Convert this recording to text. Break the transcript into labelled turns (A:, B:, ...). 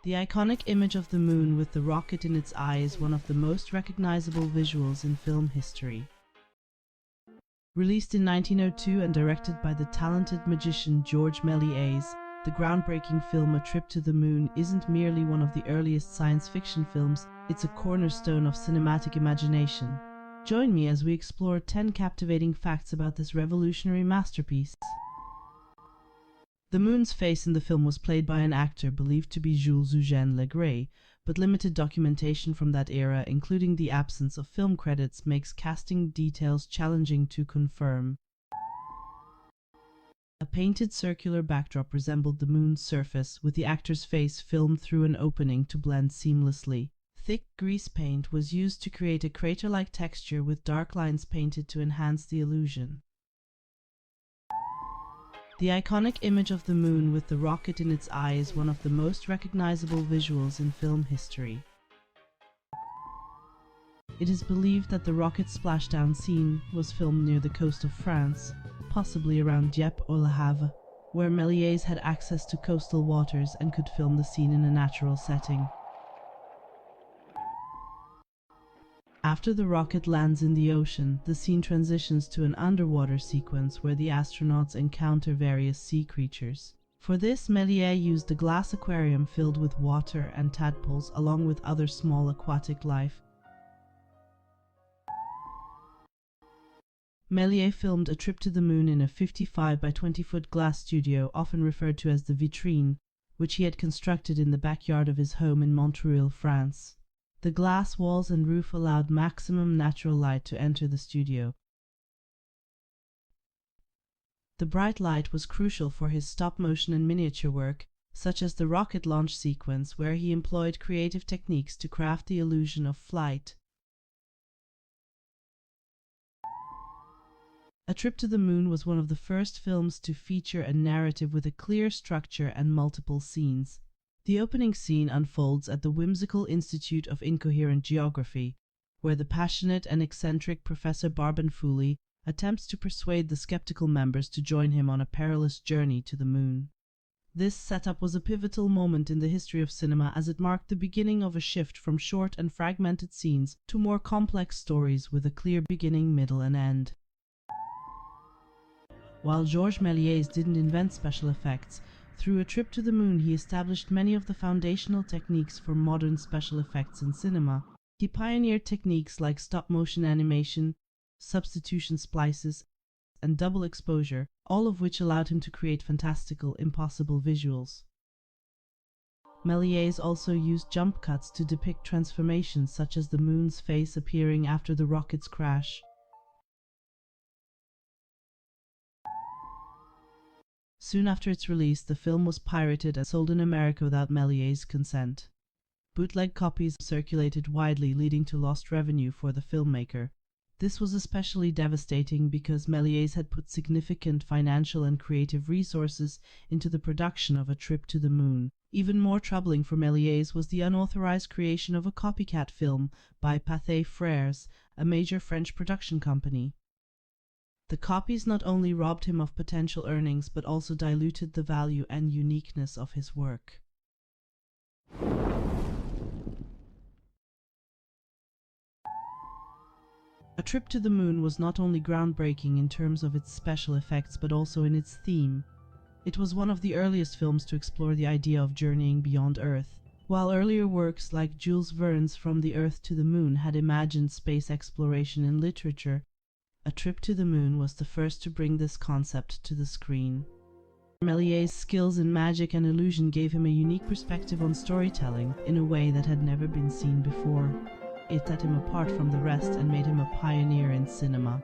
A: The iconic image of the moon with the rocket in its eye is one of the most recognizable visuals in film history. Released in 1902 and directed by the talented magician Georges Méliès, the groundbreaking film A Trip to the Moon isn't merely one of the earliest science fiction films, it's a cornerstone of cinematic imagination. Join me as we explore 10 captivating facts about this revolutionary masterpiece. The moon's face in the film was played by an actor believed to be Jules Eugène Legray, but limited documentation from that era, including the absence of film credits, makes casting details challenging to confirm. A painted circular backdrop resembled the moon's surface, with the actor's face filmed through an opening to blend seamlessly. Thick grease paint was used to create a crater-like texture with dark lines painted to enhance the illusion. The iconic image of the moon with the rocket in its eye is one of the most recognizable visuals in film history. It is believed that the rocket splashdown scene was filmed near the coast of France, possibly around Dieppe or Le Havre, where Méliès had access to coastal waters and could film the scene in a natural setting. After the rocket lands in the ocean, the scene transitions to an underwater sequence where the astronauts encounter various sea creatures. For this, Méliès used a glass aquarium filled with water and tadpoles along with other small aquatic life. Méliès filmed A Trip to the Moon in a 55 by 20-foot glass studio, often referred to as the vitrine, which he had constructed in the backyard of his home in Montreuil, France. The glass walls and roof allowed maximum natural light to enter the studio. The bright light was crucial for his stop-motion and miniature work, such as the rocket launch sequence, where he employed creative techniques to craft the illusion of flight. A Trip to the Moon was one of the first films to feature a narrative with a clear structure and multiple scenes. The opening scene unfolds at the whimsical Institute of Incoherent Geography, where the passionate and eccentric Professor Barbenfuli attempts to persuade the skeptical members to join him on a perilous journey to the moon. This setup was a pivotal moment in the history of cinema, as it marked the beginning of a shift from short and fragmented scenes to more complex stories with a clear beginning, middle, and end. While Georges Méliès didn't invent special effects, through A Trip to the Moon he established many of the foundational techniques for modern special effects in cinema. He pioneered techniques like stop-motion animation, substitution splices, and double exposure, all of which allowed him to create fantastical, impossible visuals. Méliès also used jump cuts to depict transformations, such as the moon's face appearing after the rocket's crash. Soon after its release, the film was pirated and sold in America without Méliès' consent. Bootleg copies circulated widely, leading to lost revenue for the filmmaker. This was especially devastating because Méliès had put significant financial and creative resources into the production of A Trip to the Moon. Even more troubling for Méliès was the unauthorized creation of a copycat film by Pathé Frères, a major French production company. The copies not only robbed him of potential earnings, but also diluted the value and uniqueness of his work. A Trip to the Moon was not only groundbreaking in terms of its special effects, but also in its theme. It was one of the earliest films to explore the idea of journeying beyond Earth. While earlier works like Jules Verne's From the Earth to the Moon had imagined space exploration in literature, A Trip to the Moon was the first to bring this concept to the screen. Méliès' skills in magic and illusion gave him a unique perspective on storytelling in a way that had never been seen before. It set him apart from the rest and made him a pioneer in cinema.